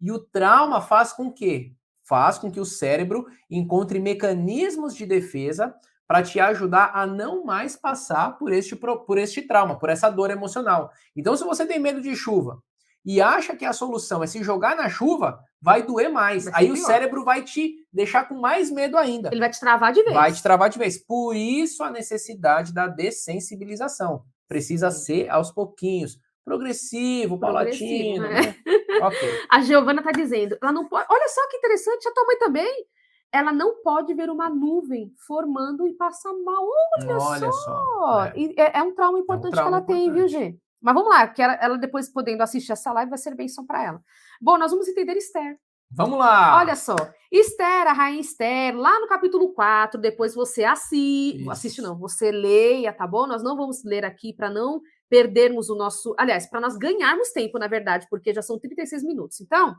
E o trauma faz com que? Faz com que o cérebro encontre mecanismos de defesa para te ajudar a não mais passar por este trauma, por essa dor emocional. Então, se você tem medo de chuva e acha que a solução é se jogar na chuva, vai doer mais. Vai ser Aí o pior. cérebro vai te deixar com mais medo ainda. Ele vai te travar de vez. Vai te travar de vez. Por isso a necessidade da dessensibilização. Precisa ser aos pouquinhos. Progressivo, paulatino, né? Ok. A Giovana está dizendo, ela não pode. Olha só que interessante, a tua mãe também. Ela não pode ver uma nuvem formando e passar mal. Olha só. É um trauma importante que ela tem, viu, Gê? Mas vamos lá, que ela depois podendo assistir essa live vai ser bênção para ela. Bom, nós vamos entender Esther. Vamos lá! Olha só, Esther, a rainha Esther, lá no capítulo 4, depois você assiste não, você leia, tá bom? Nós não vamos ler aqui para não perdermos o nosso, aliás, para nós ganharmos tempo, na verdade, porque já são 36 minutos. Então,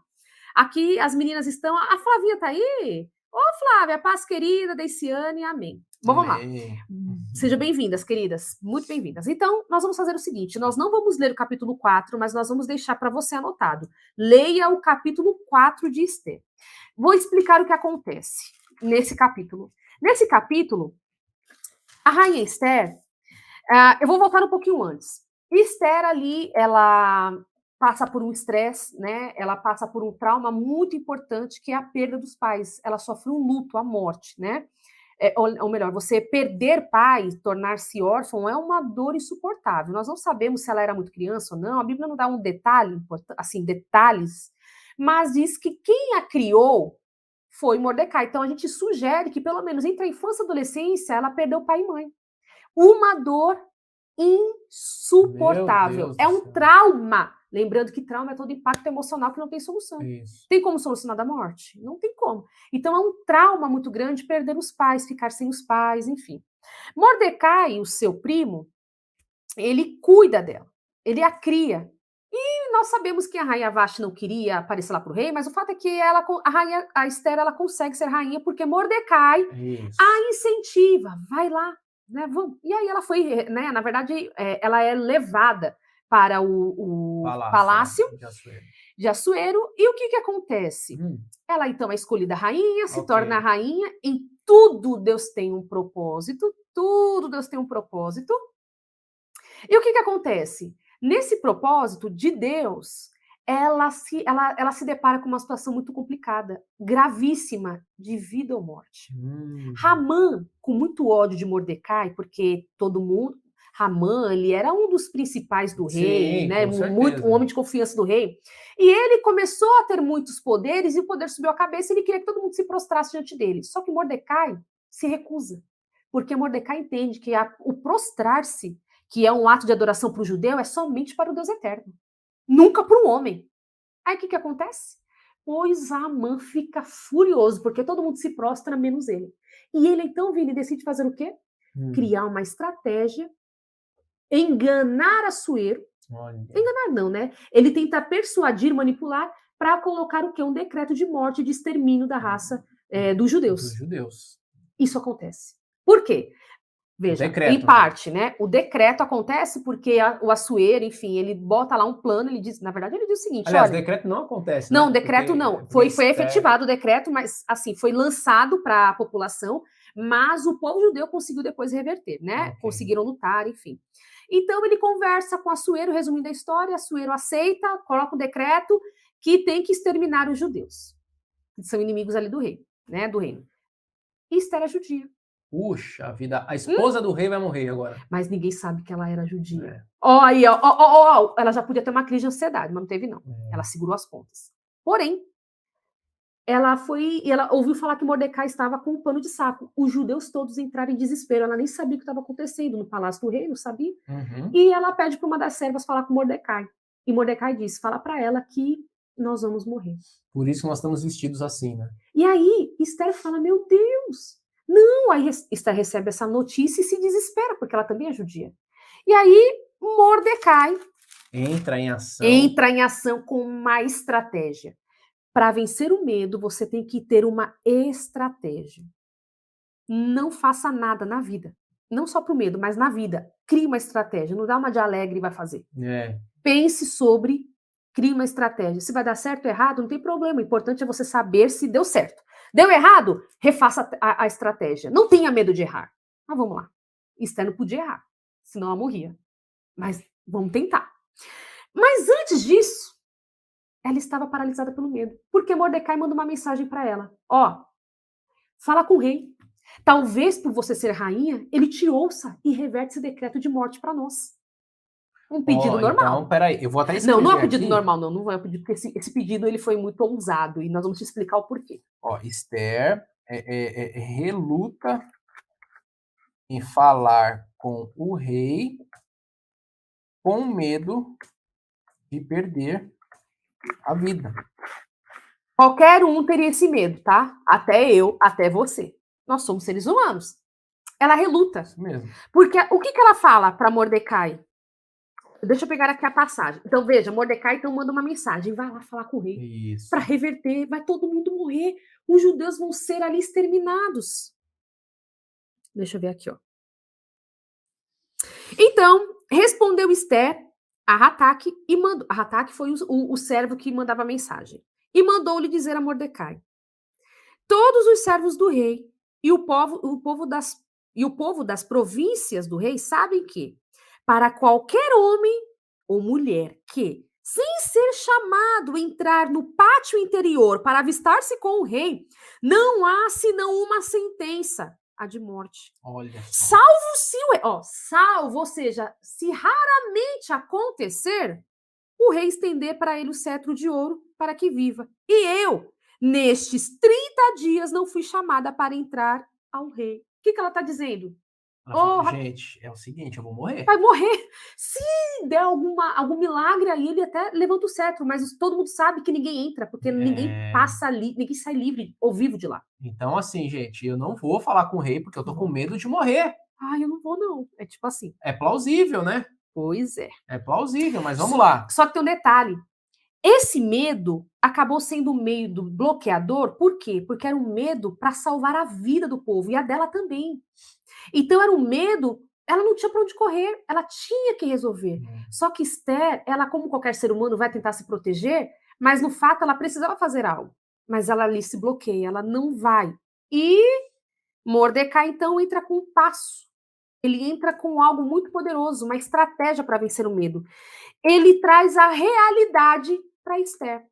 aqui as meninas estão, a Flavinha tá aí? Ô, Flávia, paz querida, Deiciane, amém. Bom, vamos lá. Sejam bem-vindas, queridas, muito bem-vindas. Então, nós vamos fazer o seguinte, nós não vamos ler o capítulo 4, mas nós vamos deixar para você anotado. Leia o capítulo 4 de Esther. Vou explicar o que acontece nesse capítulo. Nesse capítulo, a rainha Esther, eu vou voltar um pouquinho antes. Esther ali, ela passa por um estresse, né? Ela passa por um trauma muito importante, que é a perda dos pais. Ela sofre um luto, a morte, né? Ou melhor, você perder pai, tornar-se órfão, é uma dor insuportável. Nós não sabemos se ela era muito criança ou não, a Bíblia não dá um detalhe, assim, detalhes, mas diz que quem a criou foi Mordecai. Então a gente sugere que, pelo menos entre a infância e a adolescência, ela perdeu pai e mãe. Uma dor insuportável. É um trauma. Lembrando que trauma é todo impacto emocional que não tem solução. Isso. Tem como solucionar da morte? Não tem como. Então é um trauma muito grande perder os pais, ficar sem os pais, enfim. Mordecai, o seu primo, ele cuida dela, ele a cria. E nós sabemos que a rainha Vashti não queria aparecer lá para o rei, mas o fato é que a Esther, ela consegue ser rainha porque Mordecai a incentiva. Vai lá, né? Vamos. E aí ela foi, né? Na verdade, ela é levada para o palácio de Assuero. E o que acontece? Ela então é escolhida rainha, se torna rainha. Em tudo Deus tem um propósito. Tudo Deus tem um propósito. E o que acontece? Nesse propósito de Deus, ela se depara com uma situação muito complicada, gravíssima, de vida ou morte. Ramã, com muito ódio de Mordecai, porque todo mundo... Ramã, ele era um dos principais do rei, né? Um homem de confiança do rei. E ele começou a ter muitos poderes, e o poder subiu a cabeça, e ele queria que todo mundo se prostrasse diante dele. Só que Mordecai se recusa, porque Mordecai entende que o prostrar-se, que é um ato de adoração para o judeu, é somente para o Deus eterno, nunca para um homem. Aí o que acontece? Pois Amã fica furioso, porque todo mundo se prostra, menos ele. E ele então, Vini, decide fazer o quê? Criar uma estratégia, enganar Assuero. Enganar não, né? Ele tenta persuadir, manipular, para colocar o quê? Um decreto de morte, de extermínio da raça dos judeus. Isso acontece. Por quê? Veja, em parte, né? O decreto acontece porque o Assuero, enfim, ele bota lá um plano, ele diz, na verdade, ele diz o seguinte, aliás, o decreto não acontece, né? Não, decreto não. Foi efetivado o decreto, mas, assim, foi lançado para a população, mas o povo judeu conseguiu depois reverter, né? Conseguiram lutar, enfim. Então, ele conversa com Assuero, resumindo a história, Assuero aceita, coloca um decreto que tem que exterminar os judeus, que são inimigos ali do rei, né? Do reino. E Esther é judia. Puxa vida, a esposa do rei vai morrer agora. Mas ninguém sabe que ela era judia. Ó, ela já podia ter uma crise de ansiedade, mas não teve, não. Ela segurou as pontas. Porém, ela ouviu falar que Mordecai estava com um pano de saco. Os judeus todos entraram em desespero. Ela nem sabia o que estava acontecendo no palácio do rei, não sabia. E ela pede para uma das servas falar com Mordecai. E Mordecai diz, fala para ela que nós vamos morrer. Por isso nós estamos vestidos assim, né? E aí, Esther fala, meu Deus... Não, aí Esther recebe essa notícia e se desespera, porque ela também é judia. E aí, Mordecai entra em ação com uma estratégia. Para vencer o medo, você tem que ter uma estratégia. Não faça nada na vida. Não só para o medo, mas na vida. Crie uma estratégia. Não dá uma de alegre e vai fazer. Pense sobre crie uma estratégia. Se vai dar certo ou errado, não tem problema. O importante é você saber se deu certo. Deu errado? Refaça a estratégia. Não tenha medo de errar. Mas vamos lá. Esther não podia errar, senão ela morria. Mas vamos tentar. Mas antes disso, ela estava paralisada pelo medo. Porque Mordecai manda uma mensagem para ela. Ó, fala com o rei. Talvez por você ser rainha, ele te ouça e reverte esse decreto de morte para nós. Um pedido Ó, então, normal. peraí, eu vou até Não, não é escrever um pedido aqui. normal, não. Não é um pedido, porque esse pedido ele foi muito ousado e nós vamos te explicar o porquê. Ó, Esther reluta em falar com o rei com medo de perder a vida. Qualquer um teria esse medo, tá? Até eu, até você. Nós somos seres humanos. Ela reluta. Isso mesmo. Porque o que ela fala para Mordecai? Deixa eu pegar aqui a passagem. Então, veja, Mordecai então manda uma mensagem. Vai lá falar com o rei. Isso. Para reverter. Vai todo mundo morrer. Os judeus vão ser ali exterminados. Deixa eu ver aqui, ó. Então, respondeu Esther a Hataque e mandou. A Hataque foi o servo que mandava a mensagem. E mandou-lhe dizer a Mordecai: todos os servos do rei e o povo das províncias do rei sabem que, para qualquer homem ou mulher que, sem ser chamado, entrar no pátio interior para avistar-se com o rei, não há senão uma sentença, a de morte. Olha só. Salvo se salvo, ou seja, se raramente acontecer, o rei estender para ele o cetro de ouro para que viva. E eu, nestes 30 dias, não fui chamada para entrar ao rei. O que ela está dizendo? Ela falou, gente, é o seguinte, eu vou morrer. Vai morrer. Se der algum milagre aí, ele até levanta o cetro, mas todo mundo sabe que ninguém entra, porque ninguém passa ali, ninguém sai livre ou vivo de lá. Então, assim, gente, eu não vou falar com o rei porque eu tô com medo de morrer. Ah, eu não vou, não. É tipo assim. É plausível, né? Pois é. É plausível, mas vamos lá. Só que tem um detalhe. Esse medo acabou sendo um medo bloqueador, por quê? Porque era um medo para salvar a vida do povo e a dela também. Então era um medo, ela não tinha para onde correr, ela tinha que resolver. Só que Esther, ela como qualquer ser humano vai tentar se proteger, mas no fato ela precisava fazer algo. Mas ela ali se bloqueia, ela não vai. E Mordecai então entra com um passo. Ele entra com algo muito poderoso, uma estratégia para vencer o medo. Ele traz a realidade para Esther.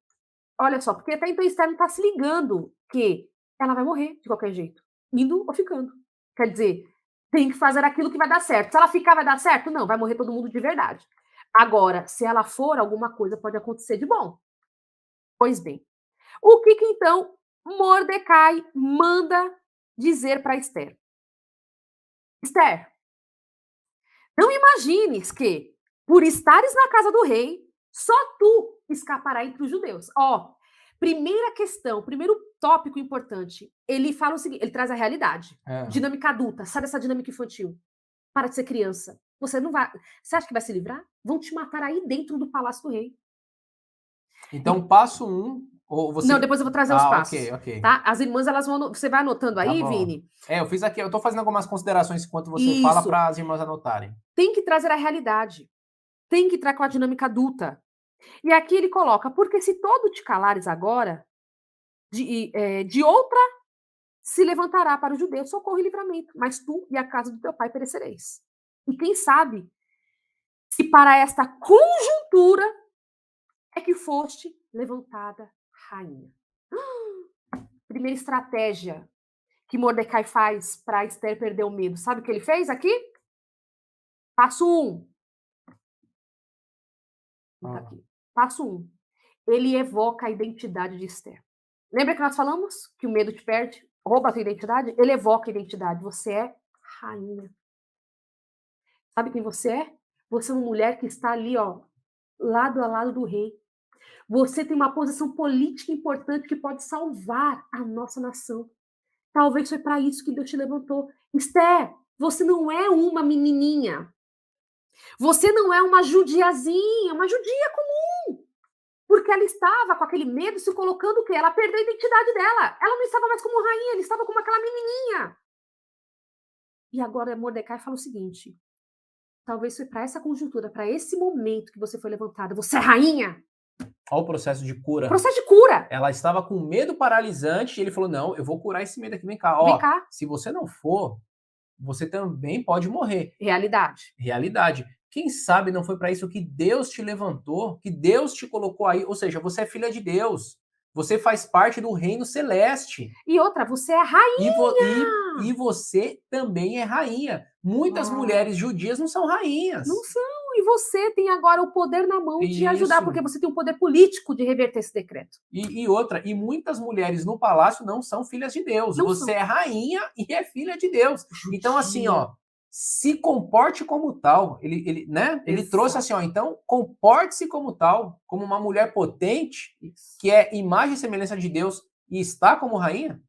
Olha só, porque até então Esther não está se ligando que ela vai morrer de qualquer jeito, indo ou ficando. Quer dizer, tem que fazer aquilo que vai dar certo. Se ela ficar, vai dar certo? Não, vai morrer todo mundo de verdade. Agora, se ela for, alguma coisa pode acontecer de bom. Pois bem, o que então Mordecai manda dizer para Esther? Esther, não imagines que, por estares na casa do rei, só tu escapará entre os judeus. Primeira questão, primeiro tópico importante. Ele fala o seguinte, ele traz a realidade. Dinâmica adulta, sabe essa dinâmica infantil? Para de ser criança. Você não vai. Você acha que vai se livrar? Vão te matar aí dentro do palácio do rei. Então, passo 1, ou você... Não, depois eu vou trazer os passos. Ok. Tá? As irmãs, elas vão. Você vai anotando aí, Tá, Vini? eu fiz aqui, eu tô fazendo algumas considerações enquanto você fala para as irmãs anotarem. Tem que trazer a realidade. Tem que entrar com a dinâmica adulta. E aqui ele coloca, porque se todo te calares agora, de outra se levantará para o judeu socorro e livramento, mas tu e a casa do teu pai perecereis. E quem sabe se para esta conjuntura é que foste levantada rainha. Primeira estratégia que Mordecai faz para Esther perder o medo. Sabe o que ele fez aqui? Passo 1. Aqui. Passo 1. Ele evoca a identidade de Esther. Lembra que nós falamos que o medo te perde? Rouba a tua identidade? Ele evoca a identidade. Você é rainha. Sabe quem você é? Você é uma mulher que está ali, lado a lado do rei. Você tem uma posição política importante que pode salvar a nossa nação. Talvez foi para isso que Deus te levantou. Esther, você não é uma menininha. Você não é uma judiazinha, uma judia comum. Porque ela estava com aquele medo se colocando o quê? Ela perdeu a identidade dela. Ela não estava mais como rainha, ela estava como aquela menininha. E agora Mordecai fala o seguinte, talvez foi para essa conjuntura, para esse momento que você foi levantada. Você é rainha? Olha o processo de cura. Processo de cura. Ela estava com medo paralisante e ele falou: não, eu vou curar esse medo aqui, vem cá. Vem Ó, cá. se você não for, você também pode morrer. Realidade. Realidade. Quem sabe não foi para isso que Deus te levantou, que Deus te colocou aí, ou seja, você é filha de Deus. Você faz parte do reino celeste. E outra, você é rainha. E você também é rainha. Muitas mulheres judias não são rainhas. Não são. E você tem agora o poder na mão de ajudar, Isso. porque você tem o poder político de reverter esse decreto. E outra, e muitas mulheres no palácio não são filhas de Deus. Não Você são. é rainha e é filha de Deus. Judia. Então, assim, ó, se comporte como tal. Ele Exato. trouxe assim, ó, então comporte-se como tal, como uma mulher potente, Isso. que é imagem e semelhança de Deus e está como rainha.